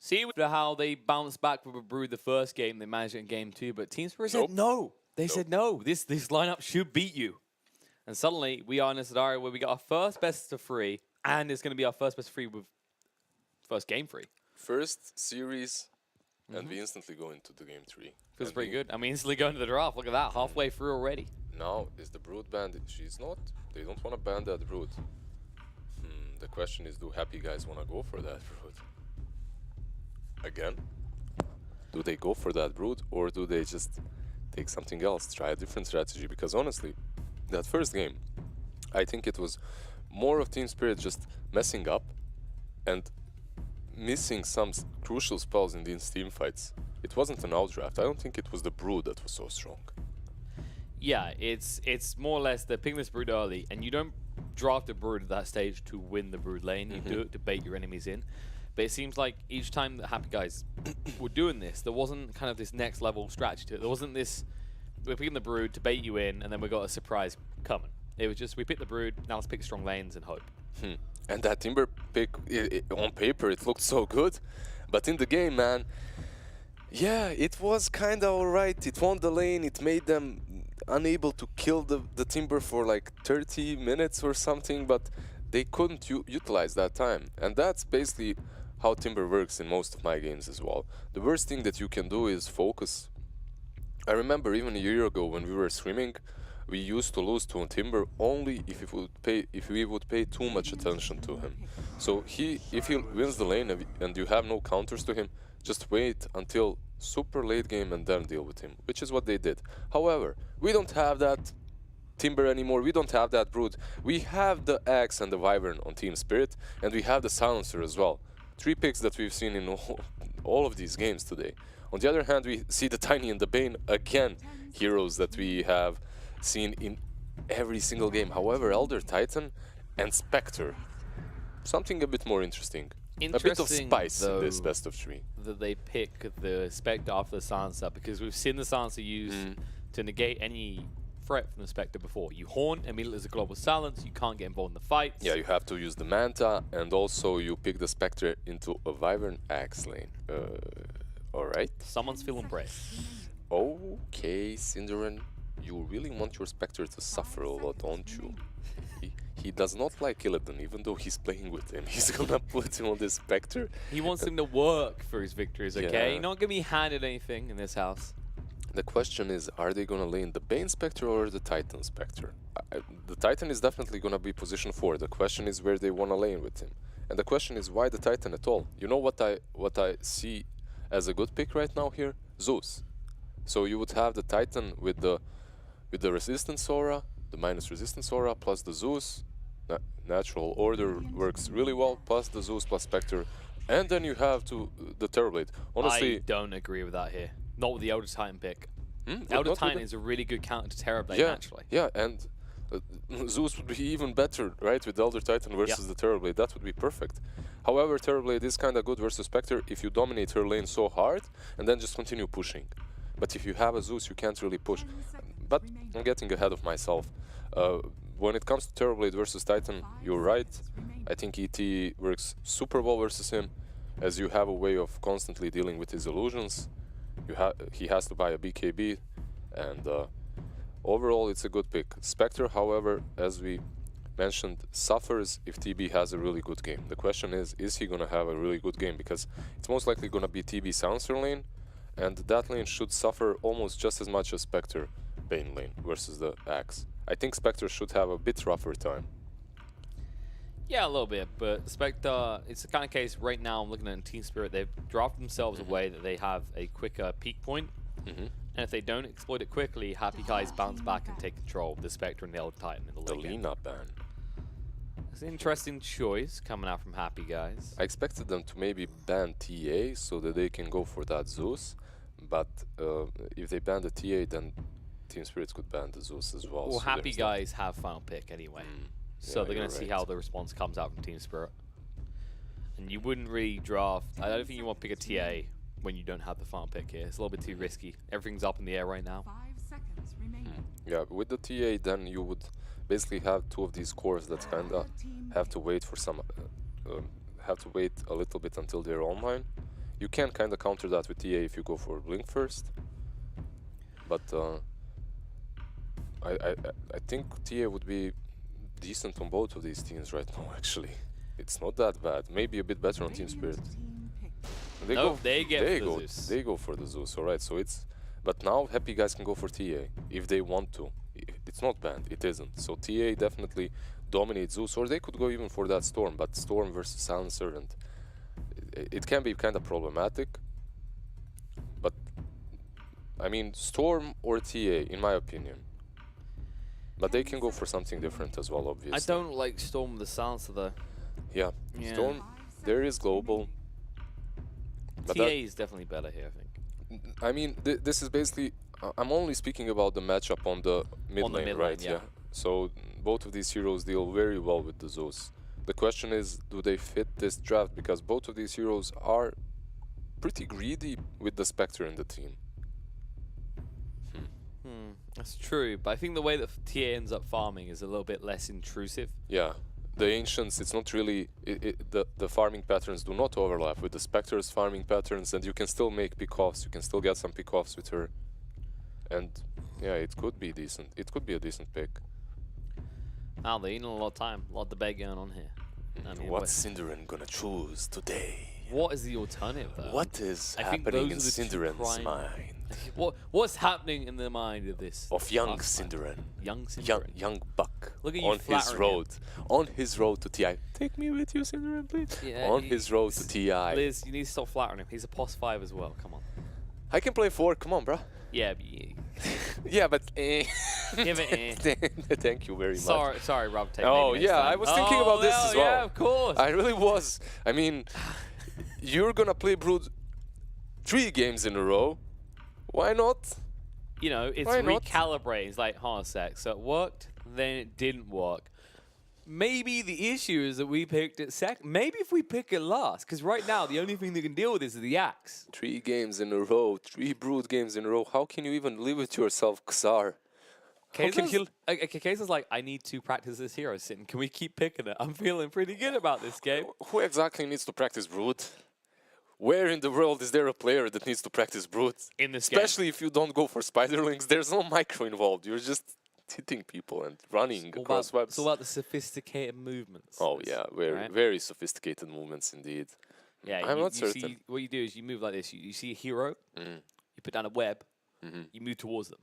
See how they bounced back with a Brood the first game, they managed it in game 2, but Team Spirit said no. They said no, this lineup should beat you. And suddenly, we are in a scenario where we got our first best of 3, and it's going to be our first best of 3 with first game 3. First series, and we instantly go into the game 3. Feels pretty good. I mean, instantly going to the draft. Look at that, halfway through already. Now, is the Brood banned? She's not. They don't want to ban that Brood. The question is, do Happy Guys want to go for that Brood? Again? Do they go for that Brood, or do they just take something else, try a different strategy? Because honestly, that first game, I think it was more of Team Spirit just messing up and missing some crucial spells in these team fights. It wasn't an outdraft. I don't think it was the Brood that was so strong. Yeah, it's more or less they're picking this Brood early, and you don't draft a Brood at that stage to win the Brood lane. You do it to bait your enemies in. But it seems like each time that Happy Guys were doing this, there wasn't kind of this next level strategy to it. There wasn't this, we're picking the Brood to bait you in, and then we got a surprise coming. It was just, we picked the Brood, now let's pick strong lanes and hope. And that Timber pick, on paper, it looked so good. But in the game, man, yeah, it was kind of alright. It won the lane, it made them unable to kill the Timber for like 30 minutes or something, but they couldn't utilize that time. And that's basically how Timber works in most of my games as well. The worst thing that you can do is focus. I remember even a year ago when we were streaming, we used to lose to a Timber only if we would pay too much attention to him. So if he wins the lane and you have no counters to him, just wait until super late game and then deal with him, which is what they did. However, we don't have that Timber anymore, we don't have that Brood. We have the Axe and the Wyvern on Team Spirit, and we have the Silencer as well. 3 picks that we've seen in all of these games today. On the other hand, we see the Tiny and the Bane, again, heroes that we have seen in every single game. However, Elder Titan and Spectre, something a bit more interesting. A bit of spice in this best of 3. That they pick the Spectre after the Silencer, because we've seen the Silencer used to negate any threat from the Spectre before. You horn, immediately there's a global silence, you can't get involved in the fight. Yeah, you have to use the Manta, and also you pick the Spectre into a Wyvern Axe lane. Alright. Someone's feeling brave. Okay, Cinderin, you really want your Spectre to suffer a lot, don't you? He does not like Illidan, even though he's playing with him. He's gonna put him on this Spectre. He wants him to work for his victories, okay? You're not gonna be handed anything in this house. The question is, are they gonna lane the Bane Spectre or the Titan Spectre? The Titan is definitely gonna be position 4. The question is where they wanna lane with him. And the question is, why the Titan at all? You know what I see as a good pick right now here? Zeus. So you would have the Titan with the resistance aura, the minus resistance aura, plus the Zeus. Natural order works really well, plus the Zeus plus Spectre. And then you have the Terrorblade. Honestly, I don't agree with that here. Not with the Elder Titan pick. Elder Titan is a really good counter to Terrorblade, actually. Yeah, and Zeus would be even better, right, with Elder Titan versus the Terrorblade. That would be perfect. However, Terrorblade is kind of good versus Spectre if you dominate her lane so hard and then just continue pushing. But if you have a Zeus, you can't really push. But I'm getting ahead of myself. When it comes to Terrorblade versus Titan, you're right. I think ET works super well versus him, as you have a way of constantly dealing with his illusions. He has to buy a BKB, and overall it's a good pick. Spectre, however, as we mentioned, suffers if TB has a really good game. The question is he going to have a really good game? Because it's most likely going to be TB Silencer lane, and that lane should suffer almost just as much as Spectre Bane lane versus the Axe. I think Spectre should have a bit rougher time. Yeah, a little bit, but Spectre, it's the kind of case right now I'm looking at in Team Spirit, they've drafted themselves a way that they have a quicker peak point, and if they don't exploit it quickly, Happy Guys bounce back and take control of the Spectre and the Elder Titan in the late game. Lina ban. It's an interesting choice coming out from Happy Guys. I expected them to maybe ban TA so that they can go for that Zeus, but if they ban the TA, then Team Spirits could ban the Zeus as well. Well, so Happy Guys have final pick anyway. So they're going to see how the response comes out from Team Spirit. And you wouldn't really draft... I don't think you want to pick a TA when you don't have the final pick here. It's a little bit too risky. Everything's up in the air right now. 5 seconds remaining. Yeah, with the TA, then you would basically have 2 of these cores that kind of have to wait for some... have to wait a little bit until they're online. You can kind of counter that with TA if you go for Blink first. But I think TA would be decent on both of these teams right now, actually. It's not that bad. Maybe a bit better on Team Spirit. They go for the Zeus, alright, so it's... But now Happy Guys can go for TA, if they want to. It's not banned, it isn't. So TA definitely dominates Zeus, or they could go even for that Storm, but Storm versus Silencer, and it can be kind of problematic. But, I mean, Storm or TA, in my opinion. But they can go for something different as well, obviously. I don't like Storm with the Silencer, though. Yeah. Storm, there is global. But TA is definitely better here, I think. I mean, this is basically... I'm only speaking about the matchup on the mid lane, right? Yeah. So both of these heroes deal very well with the Zeus. The question is, do they fit this draft? Because both of these heroes are pretty greedy with the Spectre in the team. That's true, but I think the way that TA ends up farming is a little bit less intrusive. Yeah. The Ancients, it's not really... the farming patterns do not overlap with the Spectre's farming patterns, and you can still make pick-offs. You can still get some pick-offs with her. And yeah, it could be decent. It could be a decent pick. Now they're eating a lot of time. A lot of debate going on here. I mean, what's Cinderin gonna choose today? What is the alternative, though? What is happening in Cinderin's mind? What's happening in the mind of this? Of young Cinderin. Young Cinderin. Young buck. Look at you on his road. On his road to TI. Take me with you, Cinderin, please. Yeah, on his road to TI. Liz, you need to stop flattering him. He's a POS 5 as well. Come on. I can play 4. Come on, bro. Yeah, yeah, but give it. Thank you very much. Sorry, Rob. Oh yeah, I was thinking about this as well. Yeah, of course. I really was. I mean, you're gonna play Brood 3 games in a row. Why not? You know, it's recalibrating. It's like, hold on a sec. So it worked, then it didn't work. Maybe the issue is that we picked it second. Maybe if we pick it last, because right now the only thing that can deal with this is the axe. 3 games in a row, 3 Brood games in a row. How can you even live with yourself, Xar? Kaiser's like, I need to practice this hero sin. Can we keep picking it? I'm feeling pretty good about this game. Who exactly needs to practice Brood? Where in the world is there a player that needs to practice Brood? In this game. Especially if you don't go for Spiderlings, there's no micro involved. You're just hitting people and running across webs. It's all about the sophisticated movements. Oh yeah, very sophisticated movements indeed. Yeah, I'm not certain. See, what you do is you move like this. You see a hero, you put down a web, you move towards them.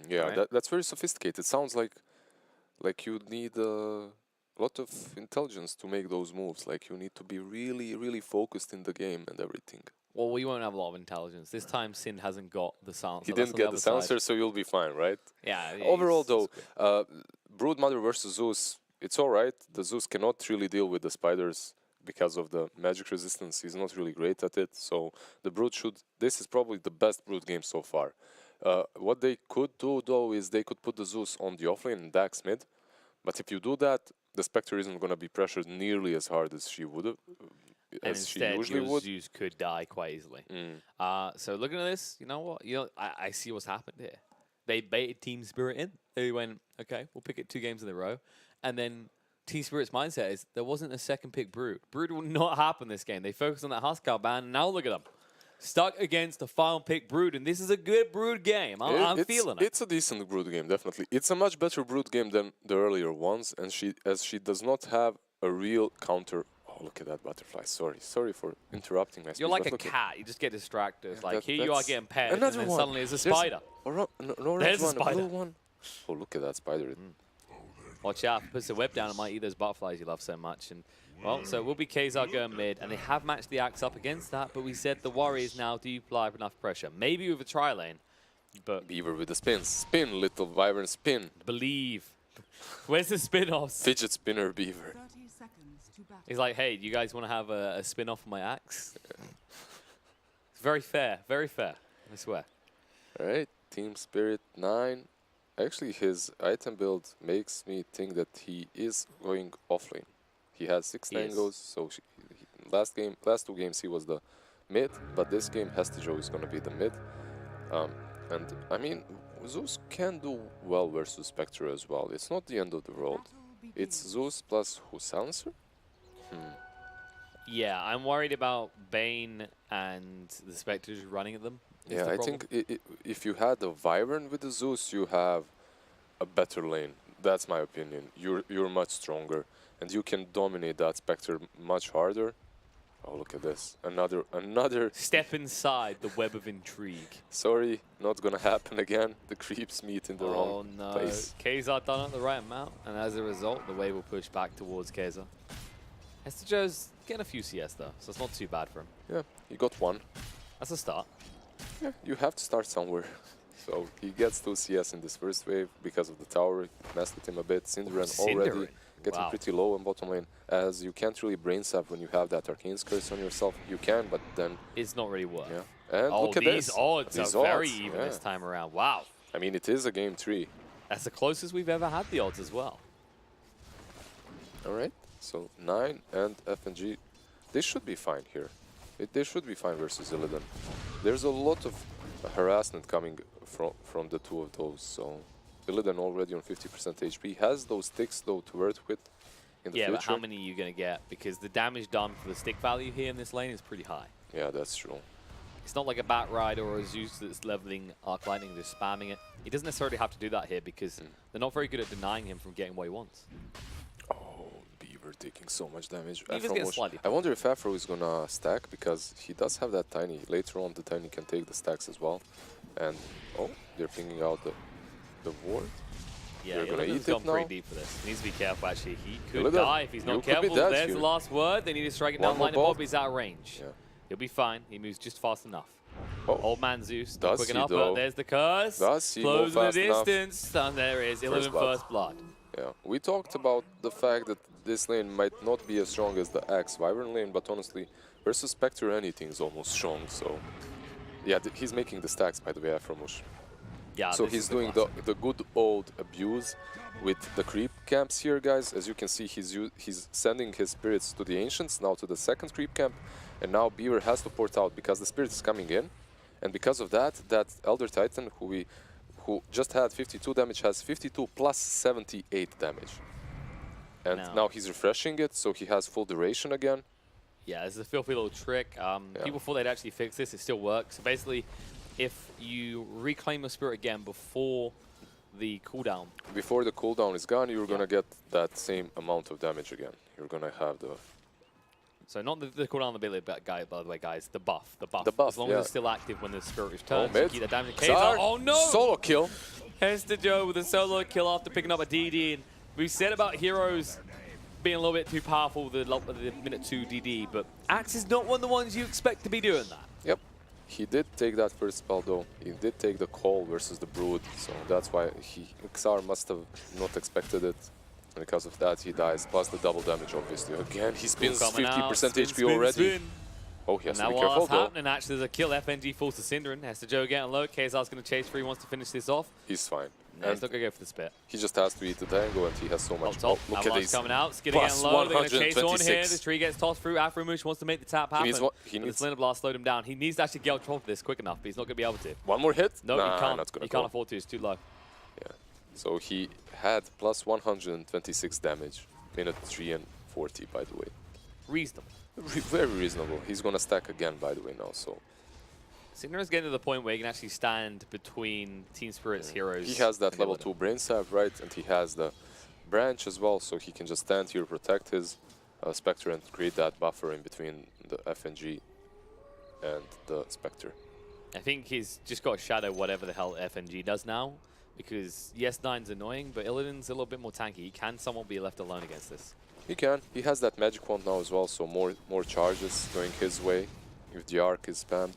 Yeah, right? that's very sophisticated. It sounds like you need a lot of intelligence to make those moves. Like you need to be really, really focused in the game and everything. Well, we won't have a lot of intelligence. This time, Sin hasn't got the silencer. He didn't get the silencer, so you'll be fine, right? Yeah. Overall, though, Broodmother versus Zeus, it's all right. The Zeus cannot really deal with the spiders because of the magic resistance. He's not really great at it. So the Brood should... This is probably the best Brood game so far. What they could do, though, is they could put the Zeus on the offlane and Dax mid. But if you do that, the Spectre isn't going to be pressured nearly as hard as she would have. And instead, Zeus could die quite easily. So looking at this, you know what? I see what's happened here. They baited Team Spirit in. They went, okay, we'll pick it 2 games in a row. And then Team Spirit's mindset is there wasn't a second pick Brood. Brood will not happen this game. They focused on that Huskar ban, and now look at them. Stuck against the final pick Brood, and this is a good Brood game. I'm feeling it. It's a decent Brood game, definitely. It's a much better Brood game than the earlier ones, and she does not have a real counter. Oh, look at that butterfly. Sorry for interrupting my speech. You're like a cat. You just get distracted. It's like, here you are getting pet, and then one. suddenly there's a spider. There's a spider. One. Oh, look at that spider. Watch out. If it puts the web down, it might eat those butterflies you love so much. And well, so it will be Kazar going mid, and they have matched the axe up against that, but we said the Warriors now do apply enough pressure. Maybe with a tri-lane, but... Beaver with the spin. Spin, little Wyvern, spin. Believe. Where's the spin-offs? Fidget spinner Beaver. He's like, hey, do you guys want to have a spin-off of my axe? It's very fair, I swear. Alright, Team Spirit 9. Actually, his item build makes me think that he is going offlane. He has 6 tangos, so last 2 games he was the mid, but this game Hestijo is going to be the mid. And I mean, Zeus can do well versus Spectre as well. It's not the end of the world. It's Zeus plus who? Silencer? Yeah, I'm worried about Bane and the Spectres running at them. Yeah, I think if you had a Wyvern with the Zeus, you have a better lane. That's my opinion. You're much stronger, and you can dominate that Spectre much harder. Oh, look at this! Another Step inside the web of intrigue. Sorry, not gonna happen again. The creeps meet in the wrong place. Kazar done at the right amount, and as a result, the wave will push back towards Kazar. Joe's getting a few CS though, so it's not too bad for him. Yeah, he got one. That's a start. Yeah, you have to start somewhere. So he gets 2 CS in this first wave because of the tower. It messed with him a bit. Synderen already getting pretty low in bottom lane, as you can't really brain sap when you have that Arcane's Curse on yourself. You can, but then it's not really worth. Yeah, and look at these this. Odds are very even this time around. Wow. I mean, it is a game 3. That's the closest we've ever had the odds as well. All right, so 9 and FNG, they should be fine here. They should be fine versus Illidan. There's a lot of harassment coming from the two of those, so Illidan already on 50% HP. Has those sticks though to work with in the future. But how many are you going to get? Because the damage done for the stick value here in this lane is pretty high. Yeah, that's true. It's not like a Bat Rider or a Zeus that's leveling Arc Lightning, just spamming it. He doesn't necessarily have to do that here because they're not very good at denying him from getting what he wants. Oh, Beaver taking so much damage. I wonder if Afro is gonna stack, because he does have that Tiny. Later on, the Tiny can take the stacks as well. And, oh, they're pinging out the ward. Yeah, they're gonna eat gone it now. pretty deep for this. He needs to be careful, actually. He could Illidan, die if he's not careful. There's the last word. They need to strike it down line, and He's out of range. Yeah. He'll be fine. He moves just fast enough. Oh. Old man Zeus, not Does quick he enough, though? but there's the curse. Does he Close move in the fast distance. And there it is, Illidan first blood. Yeah, we talked about the fact that this lane might not be as strong as the Axe Wyvern lane, but honestly, versus Spectre, anything is almost strong, so... Yeah, he's making the stacks, by the way, Afromush. Yeah, so he's doing the good old abuse with the creep camps here, guys. As you can see, he's sending his spirits to the Ancients, now to the second creep camp, and now Beaver has to port out because the spirit is coming in, and because of that, that Elder Titan, who just had 52 damage, has 52 plus 78 damage. And now he's refreshing it, so he has full duration again. Yeah, this is a filthy little trick. People thought they'd actually fix this. It still works. So basically, if you reclaim a spirit again before the cooldown. Before the cooldown is gone, you're going to get that same amount of damage again. You're going to have the... So not the cooldown on the ability guy, by the way, guys. The buff. The buff. As long as it's still active when the spirit returns, you keep the damage. Oh no! Solo kill. Joe with a solo kill after picking up a DD. And we've said about heroes being a little bit too powerful with the minute 2 DD, but Axe is not one of the ones you expect to be doing that. Yep. He did take that first spell though. He did take the call versus the Brood, so that's why Xar must have not expected it. And because of that, he dies, plus the double damage, obviously. Again, he spins 50% HP already. Oh, he has to be careful, though. Happening, actually, there's a kill. FNG falls to Synderen. Joe getting low. Kazar's going to chase for. He wants to finish this off. He's fine. No, he's not going to go for the spit. He just has to eat the tango, and he has so much. Look at these. Coming out. Skidder getting low. They're going to chase on here. The tree gets tossed through. Afromush wants to make the tap happen. He needs the Slender Blast slowed him down. He needs to actually get out of this quick enough, but he's not going to be able to. One more hit? No, he can't. He can't afford to. It's too low. Yeah. So he had plus 126 damage. Minute 3 and 40, by the way. Reasonable. Very reasonable. He's going to stack again, by the way, now, so... Synderen is getting to the point where he can actually stand between Team Spirit's heroes. He has that level 2 brain sap, right? And he has the branch as well, so he can just stand here, protect his Spectre, and create that buffer in between the FNG and the Spectre. I think he's just got to shadow whatever the hell FNG does now, because yes, 9's annoying, but Illidan's a little bit more tanky. He can somewhat be left alone against this. He can. He has that magic wand now as well, so more charges going his way if the arc is spammed.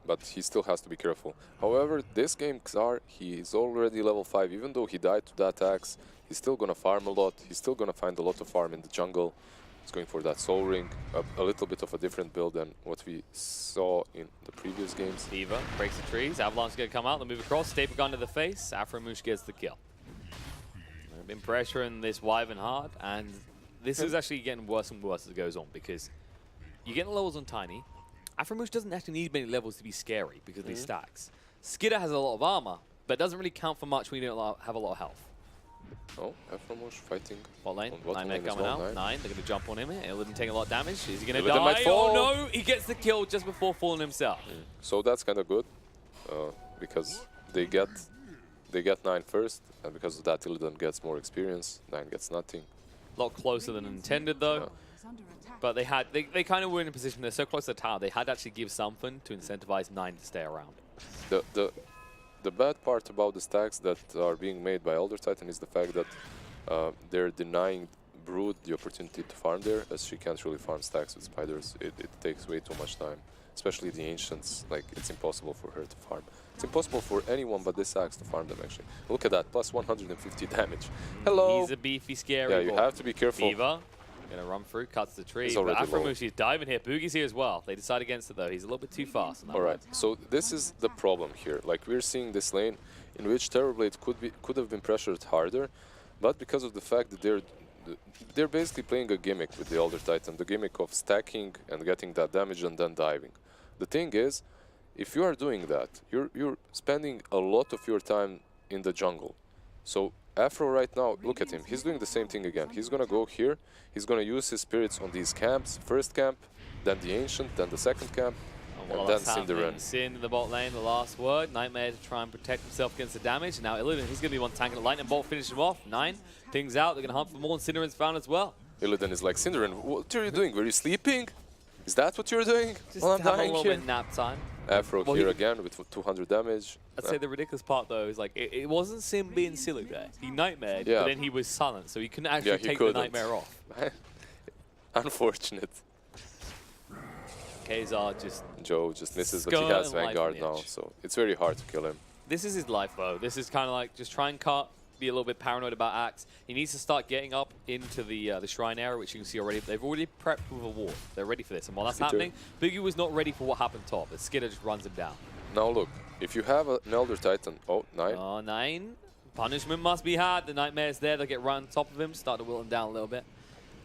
But he still has to be careful. However, this game, Xar, he is already level 5. Even though he died to that axe, he's still going to farm a lot. He's still going to find a lot of farm in the jungle. He's going for that soul ring, a little bit of a different build than what we saw in the previous games. Diva breaks the trees. Avalanche going to come out. They'll move across. Staple gun to the face. Afromush gets the kill. They've been pressuring this Wyvern hard, and this is actually getting worse and worse as it goes on, because you're getting levels on Tiny. Afromush doesn't actually need many levels to be scary because of these stacks. Skidder has a lot of armor, but it doesn't really count for much when you don't have a lot of health. Oh, Afromosh fighting. Bot lane, on bottom Nightmare lane as coming well, out. Nine, they're going to jump on him. Illidan taking a lot of damage. Is he going to Illidan might die? fall. Oh no, he gets the kill just before falling himself. So that's kind of good, because they get 9 first, and because of that Illidan gets more experience, 9 gets nothing. A lot closer than intended though. But they kind of were in a position, they're so close to the tower, they had to actually give something to incentivize 9 to stay around. The bad part about the stacks that are being made by Elder Titan is the fact that they're denying Brood the opportunity to farm there, as she can't really farm stacks with spiders. It takes way too much time, especially the Ancients. Like, it's impossible for her to farm. It's impossible for anyone but this axe to farm them, actually. Look at that, plus 150 damage. Hello! He's a beefy, scary Yeah, you boy. have to be careful. Beaver, gonna run through, cuts the tree. He's But already low. Afromush is diving here. Boogie's here as well. They decide against it though. He's a little bit too fast. On that Alright, so this is the problem here. Like, we're seeing this lane in which Terrorblade could have been pressured harder, but because of the fact that they're basically playing a gimmick with the Elder Titan, the gimmick of stacking and getting that damage and then diving. The thing is, if you are doing that, you're spending a lot of your time in the jungle. So Afro right now, look at him, he's doing the same thing again. He's gonna go here, he's gonna use his spirits on these camps, first camp, then the Ancient, then the second camp, and then Cinderin. Sin in the bot lane, the last word. Nightmare to try and protect himself against the damage. Now Illidan, he's gonna be one tanking the lightning bolt, finish him off. 9, things out, they're gonna hunt for more, and Cinderin's found as well. Illidan is like, Cinderin, what are you doing? Were you sleeping? Is that what you're doing? Just While I'm have a dying little here? bit nap time. Afro Well, here again with 200 damage. I'd say the ridiculous part though is like it wasn't Sim being silly there. He nightmared, Yeah. but then he was silent, so he couldn't actually Yeah, he take couldn't. the nightmare off. Unfortunate. Kazar just Joe just misses, but he Skirting has life on Vanguard the now, edge. so it's very hard to kill him. this is his life though. This is kind of like just try and cut, be a little bit paranoid about Axe. He needs to start getting up into the shrine area, which you can see already. They've already prepped with a ward. They're ready for this, and while that's happening, Biggie was not ready for what happened top. The Skidder just runs him down. Now look, if you have an Elder Titan, oh, 9. Oh, 9. Punishment must be had. The Nightmare's there. They'll get right on top of him, start to will him down a little bit.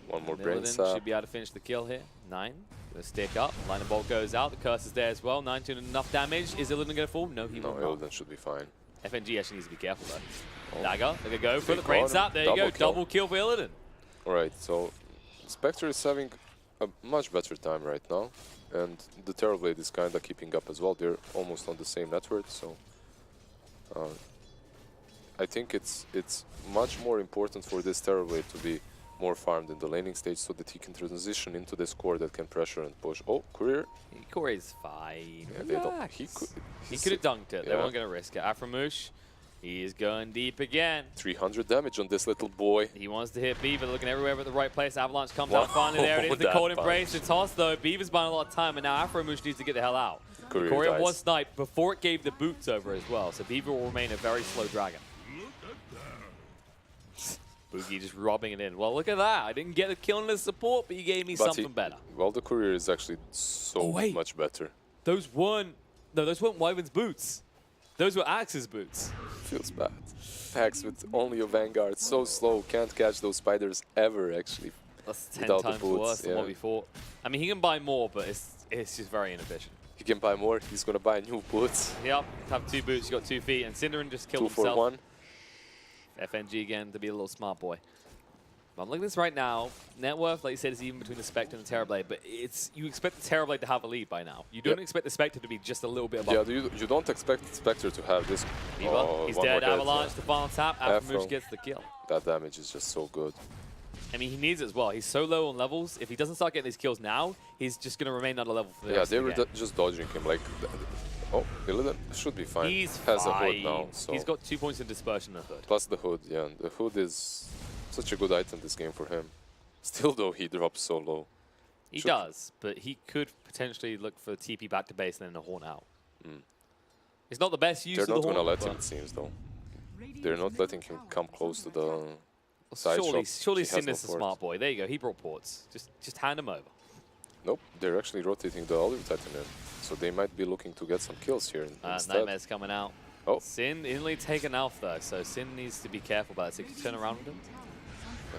One more And brain Illidan sap. should be able to finish the kill here. 9. Gonna stick up. Lightning bolt goes out. The curse is there as well. 9 doing enough damage. Is Illidan gonna fall? No, he No, will not. Illidan should be fine. FNG actually needs to be careful though. Oh. Dagger. They're gonna go for the Big brain on. sap. There you go. Double kill. Double kill for Illidan. Alright, so Spectre is having a much better time right now, and the Terrorblade is kind of keeping up as well. They're almost on the same network, so I think it's much more important for this Terrorblade to be more farmed in the laning stage so that he can transition into this core that can pressure and push. Oh, Courier. Corey's fine. Yeah, they don't, Relax. he could have dunked it. They Yeah. weren't going to risk it. Aframush, he is going deep again. 300 damage on this little boy. He wants to hit Beaver, looking everywhere but the right place. Avalanche comes Wow. out finally. There it is, the That cold punch. embrace. The toss though. Beaver's buying a lot of time, and now Aframush needs to get the hell out. Courier Courier dies. was sniped before it gave the boots over as well, so Beaver will remain a very slow dragon. Boogie just robbing it in. Well, look at that. I didn't get a kill on the support, but you gave me something better. Well, the Courier is actually so much better. Those weren't Wyvern's boots. Those were Axe's boots. Feels bad. Axe with only a Vanguard, so slow, can't catch those spiders ever, actually. That's 10 Without the times boots, worse than yeah. what we thought. I mean, he can buy more, but it's just very inefficient. He can buy more, he's gonna buy new boots. Yep, have 2 boots, you got 2 feet, and Cinderin just killed 2 for himself. 1. FNG again to be a little smart boy. But I'm looking at this right now. Net worth, like you said, is even between the Spectre and the Terrorblade, but you expect the Terrorblade to have a lead by now. You don't expect the Spectre to be just a little bit above. Yeah, you don't expect Spectre to have this. Beaver, he's one dead. more hit, Avalanche, the final tap. Afro. Aframush gets the kill. That damage is just so good. I mean, he needs it as well. He's so low on levels. If he doesn't start getting these kills now, he's just going to remain at a level for the Yeah, rest they of the were game. just dodging him. Like, oh, Illidan should be fine. He's has fine. a hood now, so He's got 2 points in dispersion in the hood. plus the hood. Yeah, and the hood is such a good item this game for him. Still, though, he drops so low. He does, but he could potentially look for TP back to base and then a horn out. It's not the best use They're of the not horn. gonna let him, but it seems, though. They're not letting him come close to the side surely shot. surely He has no Cinder's a port. smart boy. There you go. He brought ports. Just hand him over. Nope, they're actually rotating the Elder Titan in. So they might be looking to get some kills here instead. Nightmare's coming out. Oh. Sin instantly taken off though, so Sin needs to be careful about it. So he can turn around with him.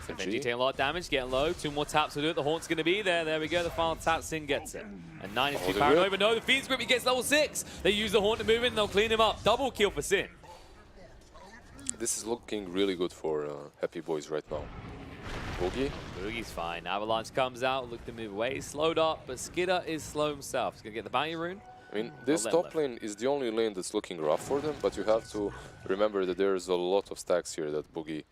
Benji FNG. taking a lot of damage, getting low. 2 more taps will do it. The Haunt's going to be there. There we go. The final tap. Sin gets it. And 9 is too the paranoid. whip. But no, the Fiend's Grip, he gets level 6. They use the Haunt to move in. They'll clean him up. Double kill for Sin. this is looking really good for Happy Boys right now. Boogie. Boogie's fine. Avalanche comes out, look to move away. He's slowed up, but Skidder is slow himself. He's going to get the bounty rune. I mean, this top lane is the only lane that's looking rough for them, but you have to remember that there's a lot of stacks here that Boogie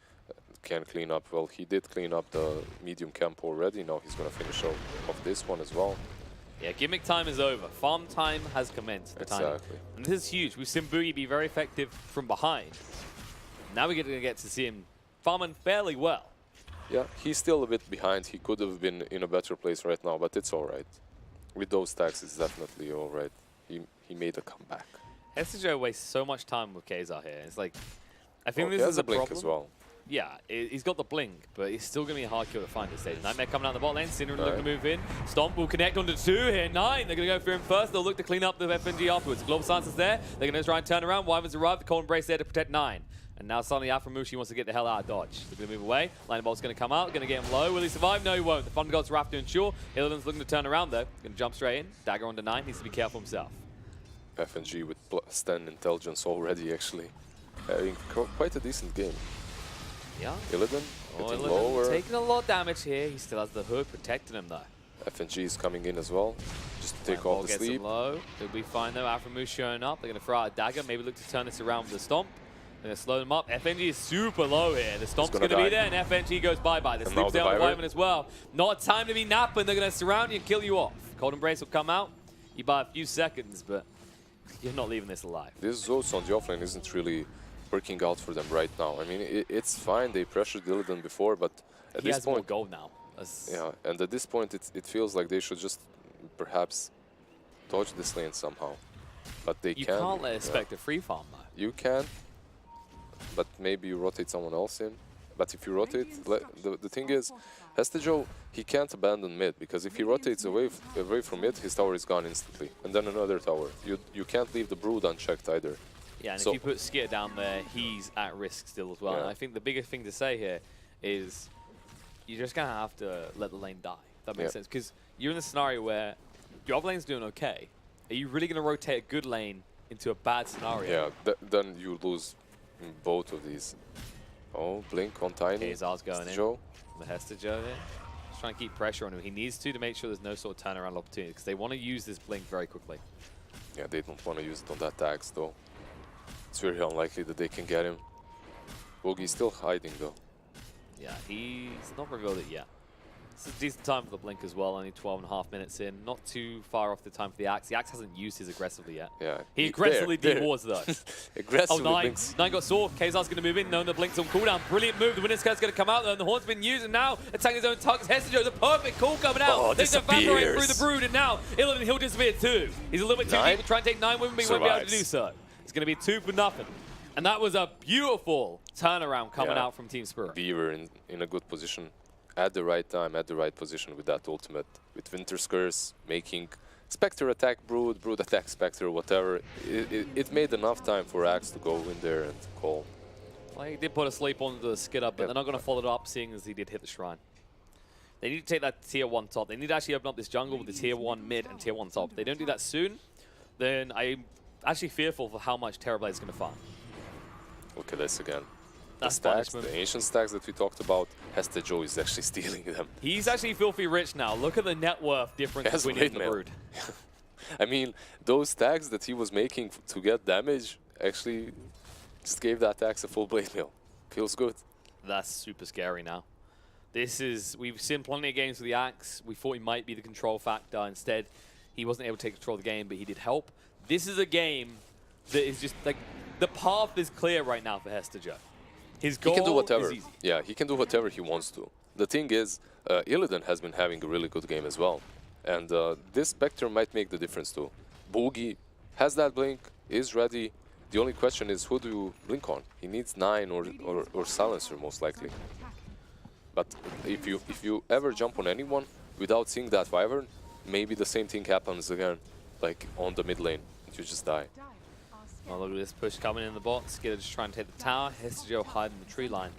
can clean up. Well, he did clean up the medium camp already. Now he's going to finish off this one as well. Yeah, gimmick time is over. Farm time has commenced. Exactly. And this is huge. We've seen Boogie be very effective from behind. Now we're going to get to see him farming fairly well. Yeah, he's still a bit behind. He could have been in a better place right now, but it's all right. With those stacks, it's definitely all right. He made a comeback. SJ wastes so much time with Kazar here. It's like, I think this he is has a blink problem. as well. Yeah, he's got the blink, but it's still going to be a hard kill to find this stage. Nightmare coming down the bot lane. Sinner looking to move in. Stomp will connect onto 2 here. 9. They're going to go for him first. They'll look to clean up the FNG afterwards. Global Silence is there. They're going to try and turn around. Wyvern's arrived. The Cold Embrace there to protect 9. And now suddenly Aframushi wants to get the hell out of dodge. They're going to move away. Lightning Bolt's going to come out. Going to get him low. Will he survive? No, he won't. The Thunder God's wrapped to ensure. Illidan's looking to turn around though. Going to jump straight in. Dagger onto 9. Needs to be careful himself. FNG with +10 intelligence already, actually. Having quite a decent game. Yeah. Illidan getting lower. Taking a lot of damage here. He still has the hook protecting him though. FNG is coming in as well. Just to take off the gets sleep. Him low. They'll be fine though. Aframushi showing up. They're going to throw out a dagger. Maybe look to turn this around with a stomp. They're going to slow them up. FNG is super low here. The stomp's going to be there, and FNG goes bye-bye. The sleep's down on Wyvern as well. Not time to be napping. They're going to surround you and kill you off. Cold Embrace will come out. You buy a few seconds, but you're not leaving this alive. This Zeus on the offlane isn't really working out for them right now. I mean, it's fine. They pressured Illidan before, but at this point... He has more gold now. Yeah, and at this point, it feels like they should just perhaps dodge this lane somehow. But they You can. can't let expect a free farm, though. You can, but maybe you rotate someone else in. But if you rotate, the thing is, Hestejo, he can't abandon mid, because if he rotates away from mid, his tower is gone instantly. And then another tower. You can't leave the Brood unchecked either. Yeah, and if you put Skir down there, he's at risk still as well. Yeah. And I think the biggest thing to say here is you're just going to have to let the lane die. If that makes sense. Because you're in a scenario where your off lane's doing okay. Are you really going to rotate a good lane into a bad scenario? Yeah, then you lose both of these. Oh, blink on Tiny. Kazar's going in. Joe. The Hestejo there. Just trying to keep pressure on him. He needs to make sure there's no sort of turnaround opportunity, because they want to use this blink very quickly. Yeah, they don't want to use it on that tax though. It's very unlikely that they can get him. Boogie's still hiding though. Yeah, he's not revealed it yet. It's a decent time for the blink as well, only 12.5 minutes in. Not too far off the time for the Axe. The Axe hasn't used his aggressively yet. Yeah. He aggressively dewards though. Aggressively oh, blinks. 9 got Saw. Kazar's going to move in. No, the blink's on cooldown. Brilliant move. The winner's curse is going to come out though, and the Horn's been used, and now attacking his own tugs. Hestejo, the perfect call coming out. Oh, They've evaporated through the Brood, and now Illidan, he'll disappear too. He's a little bit too deep to try and take 9 women, but he won't be able to do so. It's going to be 2 for nothing. And that was a beautiful turnaround coming out from Team Spirit. Beaver in a good position. At the right time, at the right position with that ultimate. With Winter's Curse, making Spectre attack Brood, Brood attack Spectre, whatever. It made enough time for Axe to go in there and call. Well, he did put a sleep on the skid up, but they're not going to follow it up, seeing as he did hit the shrine. They need to take that tier 1 top. They need to actually open up this jungle with the tier 1 mid and tier 1 top. If they don't do that soon, then I'm actually fearful for how much Terrorblade is going to farm. Look at this again. That's the stacks, punishment. the ancient stacks that we talked about, Hestejo is actually stealing them. He's actually filthy rich now. Look at the net worth difference between him and the Brood. I mean, those stacks that he was making to get damage actually just gave that axe a full blade mail. Feels good. That's super scary now. We've seen plenty of games with the Axe. We thought he might be the control factor. Instead, he wasn't able to take control of the game, but he did help. This is a game that is just like, the path is clear right now for Hestejo. His goal he can do whatever. is easy. Yeah, he can do whatever he wants to. The thing is, Illidan has been having a really good game as well. And this Spectre might make the difference too. Boogie has that blink, is ready. The only question is, who do you blink on? He needs 9 or Silencer most likely. But if you ever jump on anyone without seeing that Wyvern, maybe the same thing happens again, like on the mid lane. You just die. Oh, look at this push coming in the bot. Skidder just trying to take the tower. Hestejo hiding the tree line.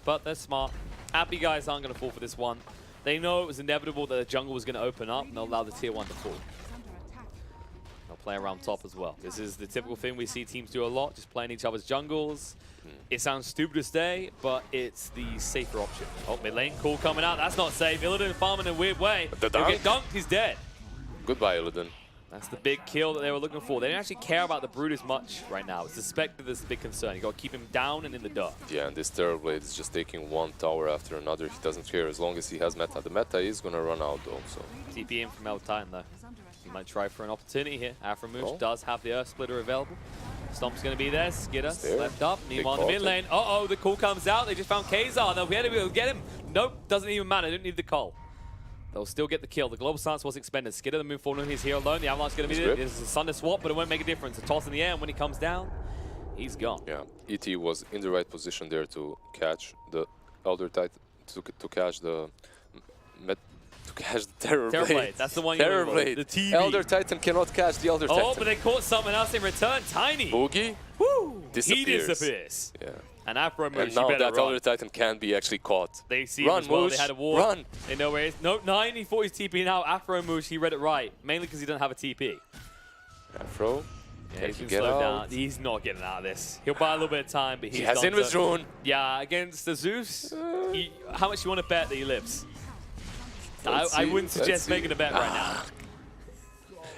But they're smart. HAPPYGUYS aren't going to fall for this one. They know it was inevitable that the jungle was going to open up, and they'll allow the tier 1 to fall. They'll play around top as well. This is the typical thing we see teams do a lot, just playing each other's jungles. It sounds stupid to say, but it's the safer option. Oh, mid lane, cool coming out. That's not safe. Illidan farming in a weird way. He'll get dunked, he's dead. Goodbye, Illidan. That's the big kill that they were looking for. They didn't actually care about the Brood as much right now. It's the Spectre that's the big concern. You got to keep him down and in the dark. Yeah, and this Terrorblade is just taking one tower after another. He doesn't care as long as he has meta. The meta is going to run out though, so. TP in from El Titan though. He might try for an opportunity here. Aframoosh does have the Earth Splitter available. Stomp's going to be there. Skidder left up. Meanwhile, in the mid lane. Uh-oh, the call comes out. They just found Kazar. They'll be able to get him. Nope, doesn't even matter. They don't need the call. They'll still get the kill. The global stance was expended. Skidder, the move forward, he's here alone. The Avalanche going to be there. There's a Thunder swap, but it won't make a difference. A toss in the air, and when he comes down, he's gone. Yeah, ET was in the right position there to catch the Elder Titan, to catch the Terrorblade. That's the one Terrorblade. The TV. Elder Titan cannot catch the Elder Titan. Oh, but they caught someone else in return. Tiny. Boogie? Woo! Disappears. He disappears. Yeah. And Afro And now that Elder Titan can be actually caught. They see him as well. They had a war. Run! They know where he is. Nope, 9. He thought he's TP now. Afro Moosh, he read it right. Mainly because he doesn't have a TP. Afro. Yeah, he's been slowed down. He's not getting out of this. He'll buy a little bit of time, but he has Invis Rune. Yeah, against the Zeus. How much you want to bet that he lives? I wouldn't suggest making a bet right now.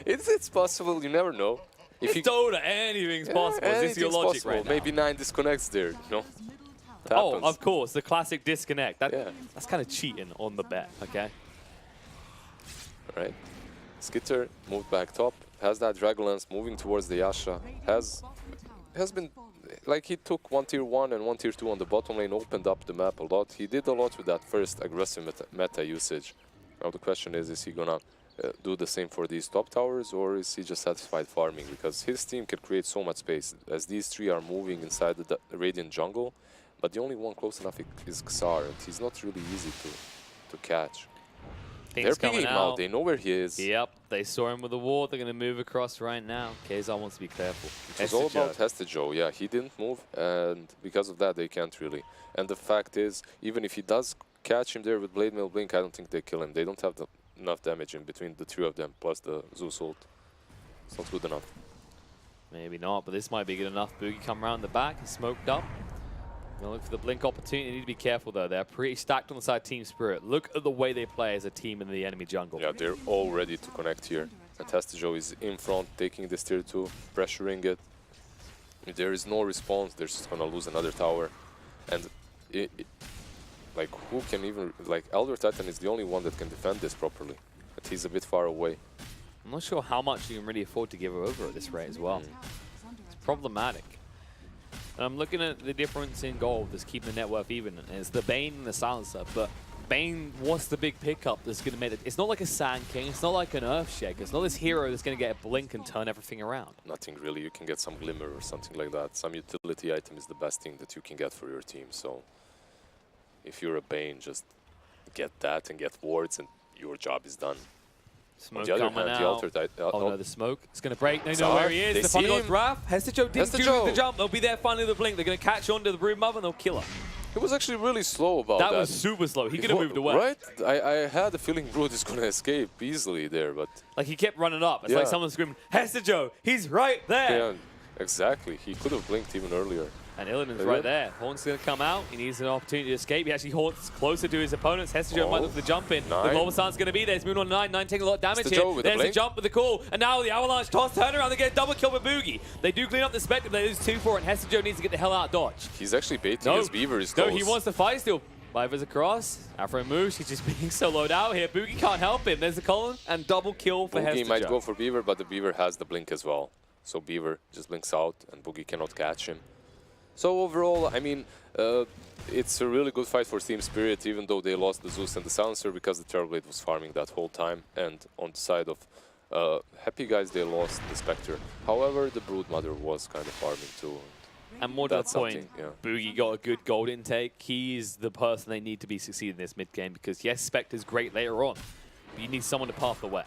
It's possible. You never know. If it's Dota, anything's possible. Is this your logic right now? Maybe 9 disconnects there, you know? Oh, of course, the classic disconnect. That's kind of cheating on the bet, okay? All right. Skitter moved back top, has that Dragonlance moving towards the Yasha, has been, like he took 1 tier 1 and 1 tier 2 on the bottom lane, opened up the map a lot. He did a lot with that first aggressive meta usage. Now the question is he gonna do the same for these top towers, or is he just satisfied farming? Because his team can create so much space, as these 3 are moving inside the Radiant jungle, but the only one close enough is Xar, and he's not really easy to catch. They're picking him out. They know where he is. Yep, they saw him with the ward. They're going to move across right now. Kazar wants to be careful. It's all about Hestejo. Yeah, he didn't move, and because of that, they can't really. And the fact is, even if he does catch him there with Blade Mail Blink, I don't think they kill him. They don't have enough damage in between the 3 of them, plus the Zeus ult. It's not good enough. Maybe not, but this might be good enough. Boogie come around the back, he's smoked up. Gonna look for the blink opportunity. They need to be careful though. They're pretty stacked on the side Team Spirit. Look at the way they play as a team in the enemy jungle. Yeah, they're all ready to connect here. And Hestejo is in front, taking this tier 2, pressuring it. If there is no response, they're just gonna lose another tower. And like, who can even, like, Elder Titan is the only one that can defend this properly. But he's a bit far away. I'm not sure how much you can really afford to give over at this rate as well. It's problematic. And I'm looking at the difference in gold that's keeping the net worth even. And it's the Bane and the Silencer. But Bane, what's the big pickup that's going to make it? It's not like a Sand King. It's not like an Earthshaker. It's not this hero that's going to get a blink and turn everything around. Nothing really. You can get some Glimmer or something like that. Some utility item is the best thing that you can get for your team. So if you're a Bane, just get that and get wards and your job is done. Smoke on the other coming hand, out. Oh no, the smoke. It's going to break. They know Xar, where he is. The Polygon's Wrath. Hestejo didn't do the jump. They'll be there finally with the blink. They're going to catch on to the Brood Mother and they'll kill her. He was actually really slow about that. That was super slow. He could have moved away. Right? I had a feeling Brood is going to escape easily there, but... Like, he kept running up. It's like someone screaming, Hestejo, he's right there! Yeah, exactly. He could have blinked even earlier. And Illidan's right there. Horn's going to come out. He needs an opportunity to escape. He actually Horn's closer to his opponents. Hestejo might look for the jump in. The global stance going to be there. He's moving on 9. 9 taking a lot of damage here. There's the jump with the call. And now the Avalanche toss turnaround. They get a double kill with Boogie. They do clean up the Spectre. They lose 2-4. And Hestejo needs to get the hell out of dodge. He's actually baiting his Beaver. Is close. No, he wants to fight still. Vivers across. Afro moves. He's just being soloed out here. Boogie can't help him. There's the column. And double kill for Hestejo. Boogie might go for Beaver, but the Beaver has the blink as well. So Beaver just blinks out and Boogie cannot catch him. So overall, I mean, it's a really good fight for Team Spirit, even though they lost the Zeus and the Silencer because the Terrorblade was farming that whole time. And on the side of HAPPYGUYS, they lost the Spectre. However, the Broodmother was kind of farming too. And more to the point, Boogie got a good gold intake. He's the person they need to be succeeding in this mid-game because, yes, Spectre's great later on, but you need someone to path the way.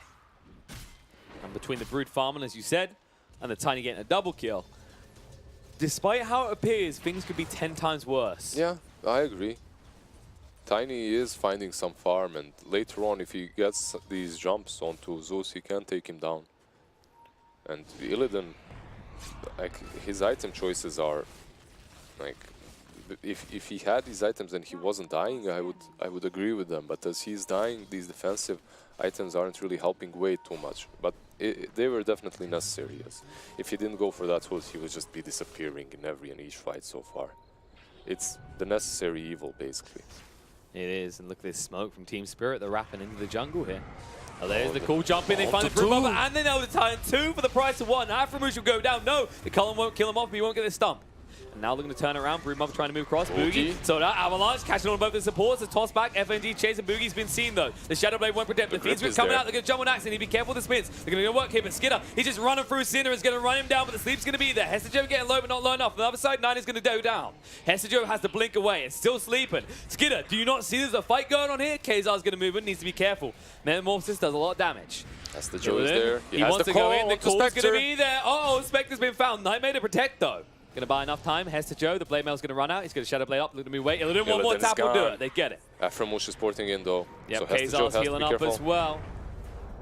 And between the Brood farming, as you said, and the Tiny getting a double kill, despite how it appears, things could be 10 times worse. Yeah, I agree. Tiny is finding some farm, and later on, if he gets these jumps onto Zeus, he can take him down. And Illidan, like, his item choices are, like, if he had these items and he wasn't dying, I would agree with them. But as he's dying, these defensive items aren't really helping way too much. But they were definitely necessary. Yes. If he didn't go for that hood, he would just be disappearing in every and each fight so far. It's the necessary evil, basically. It is, and look at this smoke from Team Spirit. They're wrapping into the jungle here. Oh, there's the cool jump in. They find the Brood Mother, and then overtime 2 for the price of 1. HAPPYGUYS will go down. No, the Cullen won't kill him off, but he won't get the stump. And now they're going to turn around. Brood Mother trying to move across. Boogie. So that Avalanche catching on both the supports. The toss back. FNG chasing. Boogie's been seen though. The Shadow Blade won't protect. The Fiends are coming out. They're going to jump on Axe. They need to be careful with the spins. They're going to go work here. But Skidder, he's just running through Cinder. Is going to run him down, but the sleep's going to be there. Hestejo getting low, but not low enough. On the other side, Nine is going to go down. Hestejo has to blink away. It's still sleeping. Skidder, do you not see there's a fight going on here? Kazar's going to move in. Needs to be careful. Metamorphosis does a lot of damage. Hestejo is there. He wants to go in. The call's going to be there. Oh, Spectre's been found. Nightmare to protect though. Going to buy enough time. Hestejo, the Blade Mail's going to run out. He's going to Shadow Blade up. Look at me wait. Illidan, one more tap will do it. They get it. Aframush is porting in though. Yep, so Kazar's healing up as well.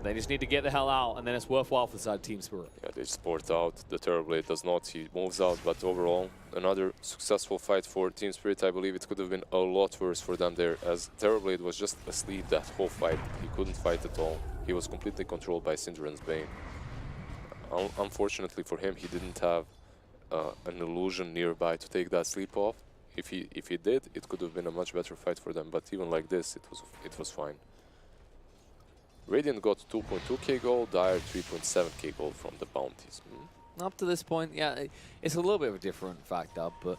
They just need to get the hell out, and then it's worthwhile for the side of Team Spirit. Yeah, they just port out. The Terrorblade does not. He moves out, but overall, another successful fight for Team Spirit. I believe it could have been a lot worse for them there, as Terrorblade was just asleep that whole fight. He couldn't fight at all. He was completely controlled by Syndra's Bane. Unfortunately for him, he didn't have an illusion nearby to take that sleep off. If he did, it could have been a much better fight for them. But even like this, it was fine. Radiant got 2.2k gold, Dire 3.7k gold from the bounties. Up to this point, yeah, it's a little bit of a different factor, but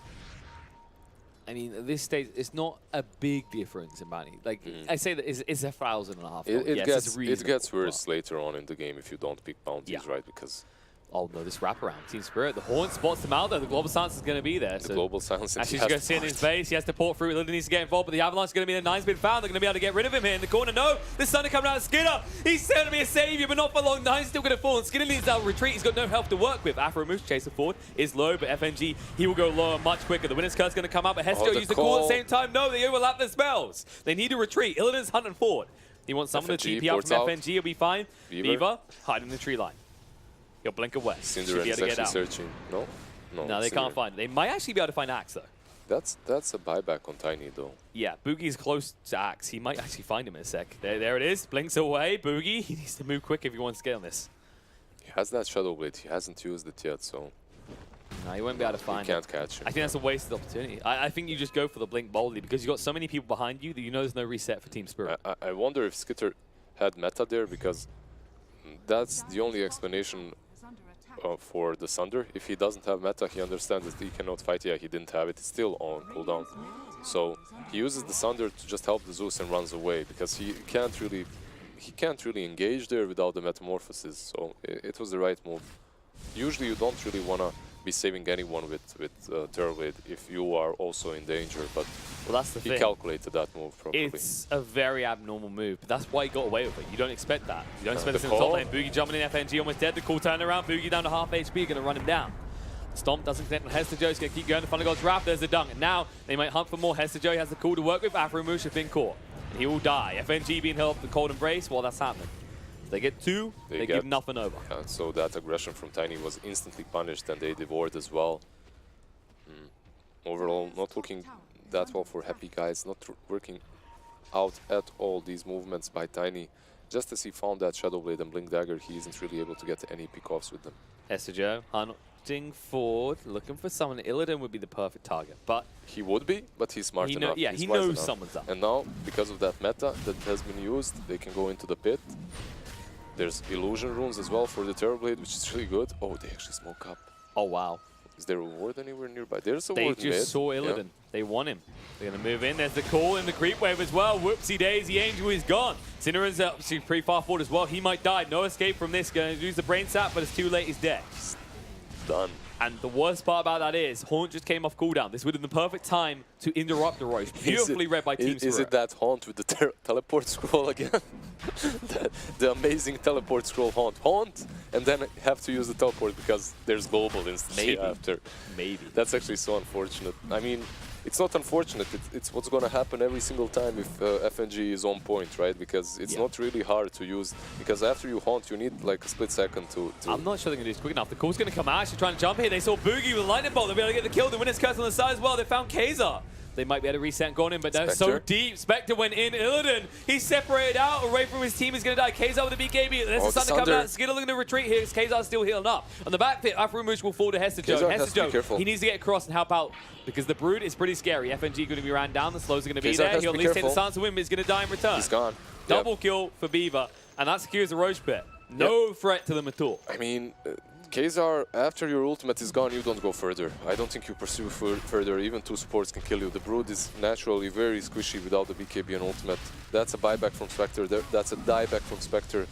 I mean, at this stage, it's not a big difference in bounty. Like I say, that it's 1,500. It gets worse later on in the game if you don't pick bounties, right? Because oh no, this wraparound. Team Spirit, the Horn spots them out there. The Global Silence is going to be there. The Global Silence. Actually, he's going to sit in his base. He has to port through. Illidan needs to get involved, but the Avalanche is going to be there. Nine's been found. They're going to be able to get rid of him here in the corner. No, the Thunder coming out of Skidder. He's going to be a savior, but not for long. Nine's still going to fall, and Skidder needs that retreat. He's got no health to work with. Afromoose chasing forward is low, but FNG, he will go lower much quicker. The Winner's Curse is going to come out, but Hestejo used the call at the same time. No, they overlap the spells. They need to retreat. Illidan's hunting forward. He wants someone to TP up from FNG. He'll be fine. Viva hiding in the tree line. He'll blink away. Cinder is actually searching. No, they can't find it. They might actually be able to find Axe though. That's a buyback on Tiny though. Yeah, Boogie's close to Axe. He might actually find him in a sec. There it is. Blinks away. Boogie. He needs to move quick if he wants to get on this. He has that Shadow Blade. He hasn't used it yet, so no, he won't be able to find it. He can't catch him. I think that's a wasted opportunity. I think you just go for the blink boldly because you've got so many people behind you that you know there's no reset for Team Spirit. I wonder if Skitter had meta there, because that's the only explanation for the Sunder. If he doesn't have meta, he understands that he cannot fight. Yeah, he didn't have it. It's still on cooldown. So he uses the Sunder to just help the Zeus and runs away, because he can't really engage there without the Metamorphosis. So it was the right move. Usually you don't really want to be saving anyone with Terrorblade if you are also in danger, but well, that's the thing. He calculated that move properly. It's a very abnormal move, but that's why he got away with it. You don't expect that. You don't expect this in the top lane. Boogie jumping in, FNG almost dead. The cool turnaround. Boogie down to half HP, going to run him down. Stomp doesn't connect on Hestejo. He's going to keep going. The Thunder God's Wrath. There's the dunk. And now they might hunt for more. Hestejo has the cool to work with. Afromush has been caught. And he will die. FNG being held up the cold embrace while that's happening. They get 2, they give nothing over. And so that aggression from Tiny was instantly punished, and they devoured as well. Overall, not looking that well for HAPPYGUYS, not working out at all these movements by Tiny. Just as he found that Shadow Blade and Blink Dagger, he isn't really able to get any pick-offs with them. Hestejo hunting forward, looking for someone. Illidan would be the perfect target, but he would be, but he's smart enough. Yeah, he knows someone's up. And now, because of that meta that has been used, they can go into the pit. There's illusion runes as well for the Terrorblade, which is really good. Oh, they actually smoke up. Oh, wow. Is there a ward anywhere nearby? There's a They ward just saw Illidan. Yeah. They want him. They're going to move in. There's the call in the creep wave as well. Whoopsie daisy, Angel is gone. Cinera's actually pretty far forward as well. He might die. No escape from this. Going to use the brain sap, but it's too late. He's dead. Done. And the worst part about that is, Haunt just came off cooldown. This would have been the perfect time to interrupt the Roche. Beautifully read by Team Spirit. Is it that Haunt with the teleport scroll again? the amazing teleport scroll Haunt, and then have to use the teleport because there's global instantly after. Maybe. That's actually so unfortunate. I mean, it's not unfortunate. It's what's going to happen every single time if FNG is on point, right? Because it's not really hard to use. Because after you haunt, you need like a split second to... I'm not sure they're going to do this quick enough. The call's going to come out. She's trying to jump here. They saw Boogie with Lightning Bolt. They'll be able to get the kill. The winner's curse on the side as well. They found Kaiser. They might be able to reset and go on in, but they're so deep. Spectre went in. Illidan, he's separated out away from his team. He's going to die. Kaiser with a BKB. There's the sun to come out. Skittle looking to retreat here. Kaiser's still healing up. On the back pit, Afro will fall to Hestejo. Hestejo, he needs to get across and help out because the Brood is pretty scary. FNG going to be ran down. The slows are going to be there. He'll at least take the stance to win, but he's going to die in return. He's gone. Double kill for Beaver, and that secures the Roche pit. No threat to them at all. I mean, Kazar, after your ultimate is gone, you don't go further. I don't think you pursue further. Even 2 supports can kill you. The Brood is naturally very squishy without the BKB and ultimate. That's a buyback from Spectre. That's a dieback from Spectre.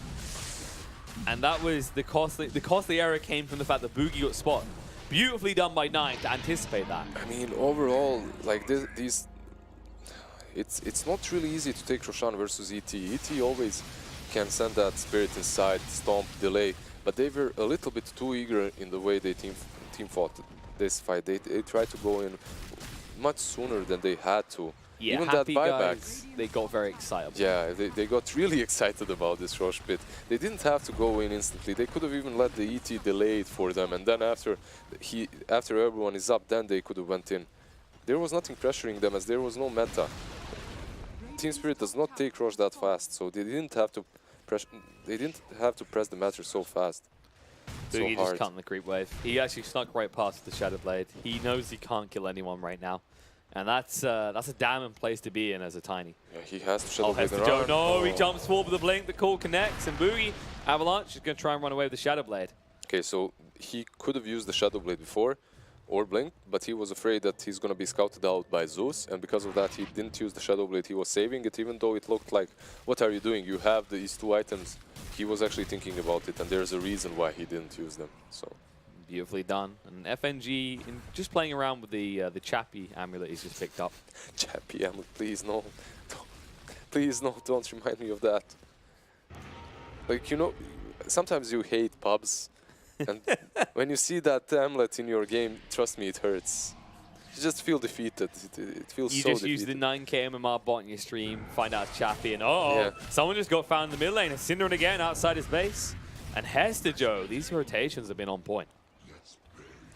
And that was the costly error came from the fact that Boogie got spot. Beautifully done by Nine to anticipate that. I mean, overall, like these, it's not really easy to take Roshan versus ET. ET always can send that Spirit inside, stomp, delay. But they were a little bit too eager in the way they team fought this fight. They tried to go in much sooner than they had to. Yeah, even that buyback, they got very excited. Yeah, they got really excited about this Roche pit. They didn't have to go in instantly. They could have even let the ET delay it for them, and then after everyone is up, then they could have went in. There was nothing pressuring them as there was no meta. Team Spirit does not take Roche that fast, so they didn't have to press the matter so fast. Boogie just cutting the creep wave. He actually snuck right past the Shadow Blade. He knows he can't kill anyone right now. And that's a damning place to be in as a Tiny. Yeah, he has to Shadow Blade around. Joe, no, he jumps forward with the blink, the call connects, and Boogie, Avalanche is going to try and run away with the Shadow Blade. Okay, so he could have used the Shadow Blade before, or blink, but he was afraid that he's going to be scouted out by Zeus, and because of that he didn't use the Shadow Blade. He was saving it, even though it looked like, what are you doing? You have these 2 items. He was actually thinking about it, and there's a reason why he didn't use them. So beautifully done. And FNG, just playing around with the Chappy amulet he's just picked up. Chappy amulet, please no. Please no, don't remind me of that. Like, you know, sometimes you hate pubs. And when you see that amulet in your game, trust me, it hurts. You just feel defeated. It feels so defeated. You just use the 9k MMR bot in your stream, find out Chappy, and someone just got found in the mid lane. It's Synderen again outside his base. And Hestejo, these rotations have been on point.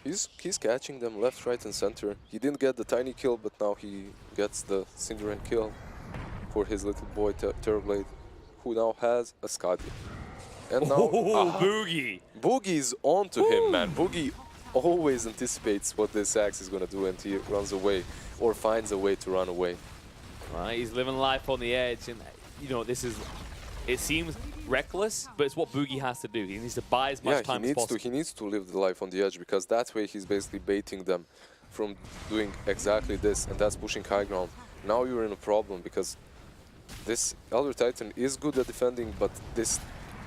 He's catching them left, right, and center. He didn't get the Tiny kill, but now he gets the Synderen kill for his little boy Terrorblade, who now has a Skadi. And now, Boogie! Boogie's on to him, man. Boogie always anticipates what this axe is going to do, and he runs away, or finds a way to run away. Right, he's living life on the edge, and you know, it seems reckless, but it's what Boogie has to do. He needs to buy as much time as possible. He needs to live the life on the edge, because that way he's basically baiting them from doing exactly this, and that's pushing high ground. Now you're in a problem, because this Elder Titan is good at defending, but this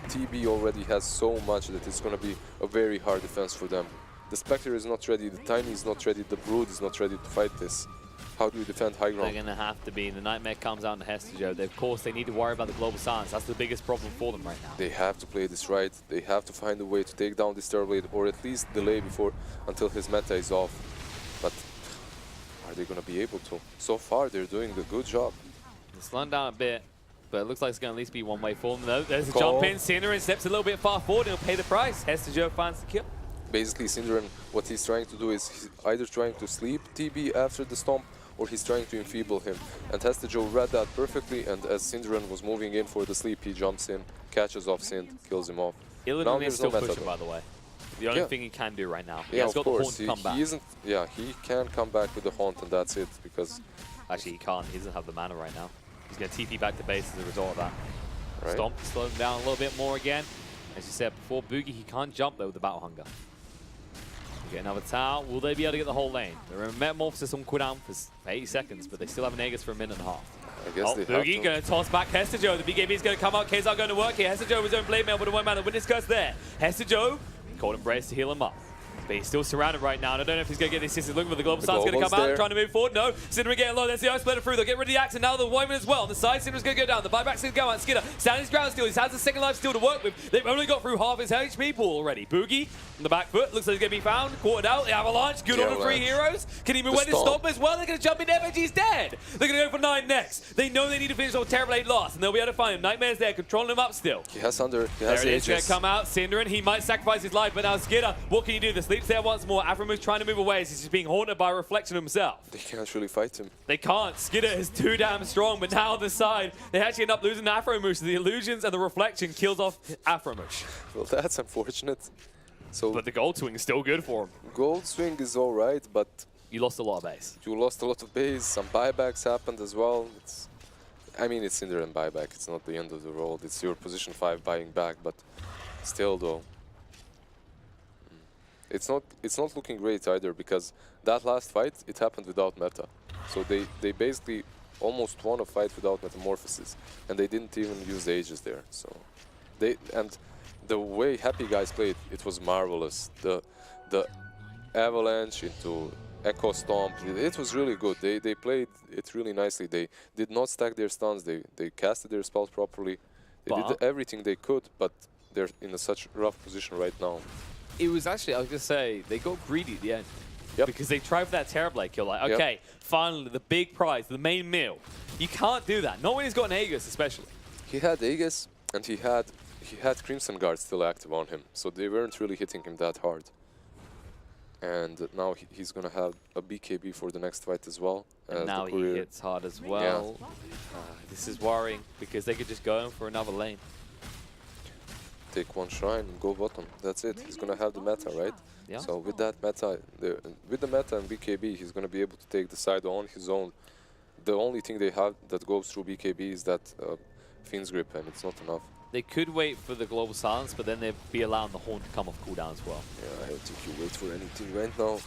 TB already has so much that it's going to be a very hard defense for them. The Spectre is not ready, the Tiny is not ready, the Brood is not ready to fight this. How do you defend high ground? They're going to have to be. The Nightmare comes out in Hestejo. Of course, they need to worry about the global silence. That's the biggest problem for them right now. They have to play this right. They have to find a way to take down this Terrorblade, or at least delay until his meta is off. But are they going to be able to? So far, they're doing a good job. They're slowing down a bit, but it looks like it's going to at least be one way for them. Though. There's a jump in. Synderen steps a little bit far forward and he'll pay the price. Hestejo finds the kill. Basically, Synderen, what he's trying to do is he's either trying to sleep TB after the stomp, or he's trying to enfeeble him. And Hestejo read that perfectly, and as Synderen was moving in for the sleep, he jumps in, catches off Synd, kills him off. Illidan is still pushing, by the way. The only thing he can do right now. He has got the Haunt to come back. He can come back with the Haunt, and that's it, because... Actually, he can't. He doesn't have the mana right now. He's going to TP back to base as a result of that. Right. Stomp to slow him down a little bit more again. As you said before, Boogie, he can't jump, though, with the Battle Hunger. Get another tower. Will they be able to get the whole lane? They're in Metamorphosis on cooldown for 80 seconds, but they still have an Aegis for a minute and a half. I guess they have Boogie going to toss back Hestejo. The BKB is going to come out. Kazar going to work here. Hestejo with his own blade mail, but a one man. The witness curse there. Hestejo, cold embrace to heal him up. But he's still surrounded right now, and I don't know if he's going to get the assist. Looking for the global star's going to come out, there. trying to move forward. No, Cinder getting low. There's the ice splitter through. They'll get rid of the axe, and now the woman as well. On the side, Cinder's going to go down. The buyback's going to go out. Skidder standing his ground still. He has the second life still to work with. They've only got through half his HP pool already. Boogie on the back foot. Looks like he's going to be found. Quartered out. The Avalanche. Good on the 3 heroes. Can he move when to stop as well? They're going to jump in. FNG's dead. They're going to go for 9 next. They know they need to finish on Terrorblade last, and they'll be able to find him. Nightmare's there, controlling him up still. He has under. He There has it is, going Aegis. to come out. Synderen, he might sacrifice his life, but now Skidder, what can you do? The sleep's there once more. Afromu's trying to move away as he's just being haunted by a reflection of himself. They can't really fight him. They can't. Skidder is too damn strong, but now on the side, they actually end up losing Afromush. So the illusions and the reflection kills off Afromush. Well, that's unfortunate. So But the gold swing is still good for him. gold swing is all right, but You lost a lot of base. you lost a lot of base. Some buybacks happened as well. I mean, it's Cinder and buyback. It's not the end of the world. It's your position 5 buying back, but still, though, it's not looking great either, because that last fight it happened without meta. So they basically almost won a fight without metamorphosis, and they didn't even use the Aegis there. So the way HAPPYGUYS played, it was marvelous. The avalanche into Echo Stomp, it was really good. They played it really nicely. They did not stack their stuns. They casted their spells properly. They did everything they could, but they're in such rough position right now. It was actually, I was going to say, they got greedy at the end. Yep. Because they tried for that Terrorblade kill. Like, okay, finally, the big prize, the main meal. You can't do that. Not when he's got an Aegis, especially. He had Aegis, and he had Crimson Guard still active on him, so they weren't really hitting him that hard. And now he's gonna have a BKB for the next fight as well. And now he hits hard as well. Yeah. This is worrying, because they could just go in for another lane. Take one shrine and go bottom. That's it. He's gonna have the meta, right? Yeah. So with that meta, with the meta and BKB, he's gonna be able to take the side on his own. The only thing they have that goes through BKB is that Fiend's Grip, and it's not enough. They could wait for the global silence, but then they'd be allowing the horn to come off cooldown as well. Yeah, I don't think you wait for anything right now.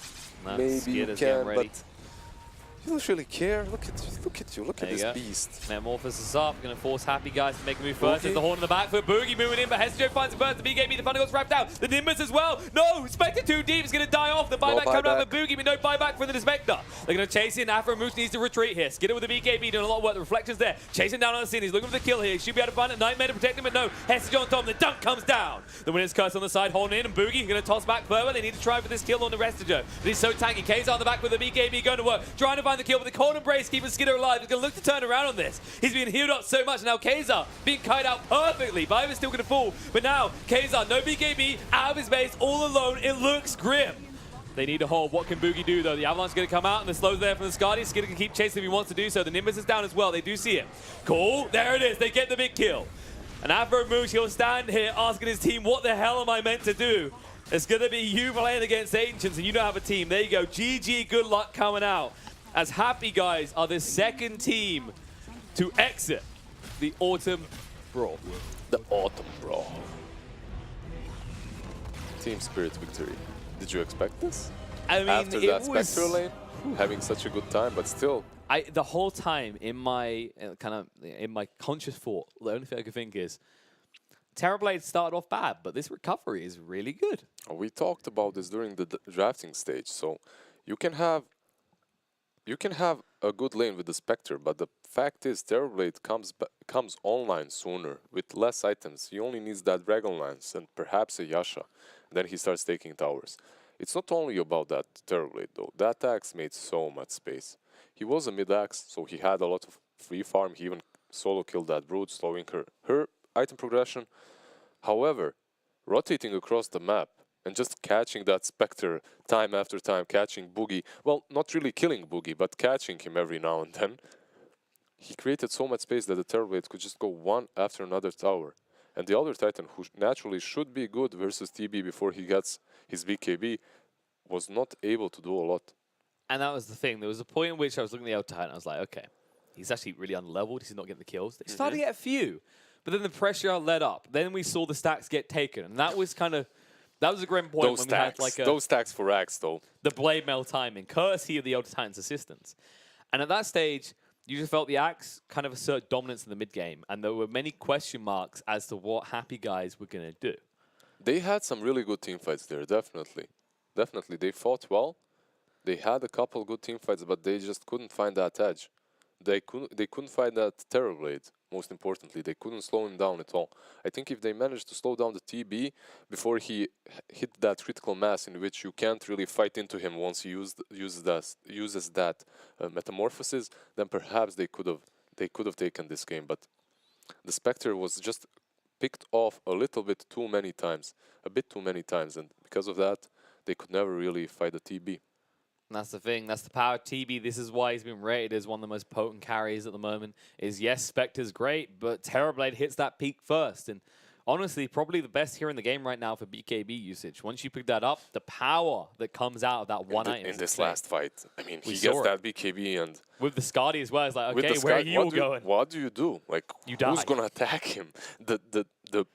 No, Maybe you Skidder's can, getting ready. but you don't really care. Look at you. Look at There you this go. beast. Metamorphosis up, going to force HAPPYGUYS to make a move first. There's Boogie. the horn in the back foot. Boogie moving in, but Hesijo finds the burst. The BKB, the Thunder God's wrapped out. The Nimbus as well. No, Spectre too deep. It's going to die off. The buyback coming out of Boogie, but no buyback for the Spectre. They're going to chase in. Afromush needs to retreat here. Skidder with the BKB doing a lot of work. The reflection's there. Chasing down on the scene. He's looking for the kill here. He should be able to find a Nightmare to protect him, but no. Hesijo on top. The dunk comes down. The winner's curse on the side, holding in, and Boogie going to toss back further. They need to try for this kill on the Restijo. But he's so tanky. K's on the back with the BKB going to work. Trying to find the kill, but the cold embrace keeping Skidder alive. He's going to look to turn around on this. He's being healed up so much. Now Kazar being kite out perfectly. Vivor's still going to fall. But now Kazar, no BKB, out of his base, all alone. It looks grim. They need to hold. What can Boogie do though? The Avalanche going to come out, and the slow's there from the Skadi. Skidder can keep chasing if he wants to do so. The Nimbus is down as well. They do see it. Cool. There it is. They get the big kill. And Afromush, he'll stand here asking his team, what the hell am I meant to do? It's going to be you playing against Ancients, and you don't have a team. There you go. GG, good luck coming out. As HAPPYGUYS are the second team to exit the Autumn Brawl. The Autumn Brawl. Team Spirit victory. Did you expect this? I mean, After it that was Spectre lane, having such a good time, but still. the whole time in my conscious thought, the only thing I could think is Terrorblade started off bad, but this recovery is really good. We talked about this during the drafting stage, so you can have a good lane with the Spectre, but the fact is Terrorblade comes online sooner with less items. He only needs that Dragon Lance and perhaps a Yasha. Then he starts taking towers. It's not only about that Terrorblade though. That axe made so much space. He was a mid-axe, so he had a lot of free farm. He even solo killed that Brood, slowing her item progression. However, rotating across the map and just catching that Spectre time after time, catching Boogie, well, not really killing Boogie, but catching him every now and then, he created so much space that the Terrorblade could just go one after another tower. And the other Titan, who naturally should be good versus TB before he gets his BKB, was not able to do a lot. And that was the thing. There was a point in which I was looking at the other Titan and I was like, okay, he's actually really unleveled. He's not getting the kills. They started to get a few. But then the pressure led up. Then we saw the stacks get taken. And that was kind of... That was a grim point Those when stacks, we had like those stacks for Axe, though. the blade mail timing, courtesy of the Elder Titan's assistance. And at that stage, you just felt the Axe kind of assert dominance in the mid game, and there were many question marks as to what HAPPYGUYS were going to do. They had some really good team fights there, definitely. definitely. They fought well. They had a couple good team fights, but they just couldn't find that edge. They couldn't find that Terror Blade, most importantly. They couldn't slow him down at all. I think if they managed to slow down the TB before he hit that critical mass in which you can't really fight into him once he uses that metamorphosis, then perhaps they could have taken this game. But the Spectre was just picked off a little bit too many times, a bit too many times, and because of that, they could never really fight the TB. And that's the thing. That's the power of TB. This is why he's been rated as one of the most potent carries at the moment. Is yes, Spectre's great, but Terrorblade hits that peak first. And honestly, probably the best here in the game right now for BKB usage. Once you pick that up, the power that comes out of that one item in this last fight. I mean, he gets that BKB and with the Skadi as well. It's like, okay, where are you all going? What do you do? Like, who's gonna attack him? The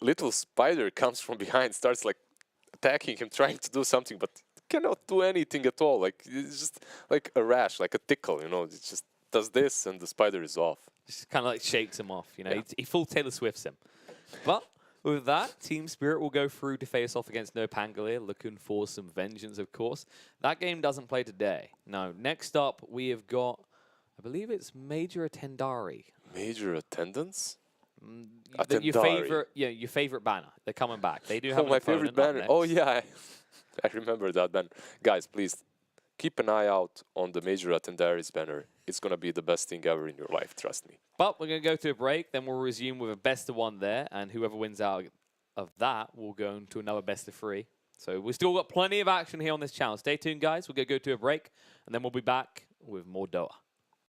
little spider comes from behind, starts like attacking him, trying to do something, but cannot do anything at all. Like, it's just like a rash, like a tickle, you know. It just does this and the spider is off. Just kind of like shakes him off, you know. Yeah. He full Taylor Swifts him. But with that, Team Spirit will go through to face off against No Pangolier, looking for some vengeance, of course. That game doesn't play today. No. Next up, we have got, I believe it's Major Attendari. Major Attendance? Your favorite banner. They're coming back. They do have my favorite banner. Oh yeah, I remember that banner. Guys, please keep an eye out on the Major Attendari's banner. It's gonna be the best thing ever in your life, trust me. But we're gonna go to a break, then we'll resume with a best of one there, and whoever wins out of that will go into another best of 3. So we've still got plenty of action here on this channel. Stay tuned, guys. We're gonna go to a break, and then we'll be back with more Dota.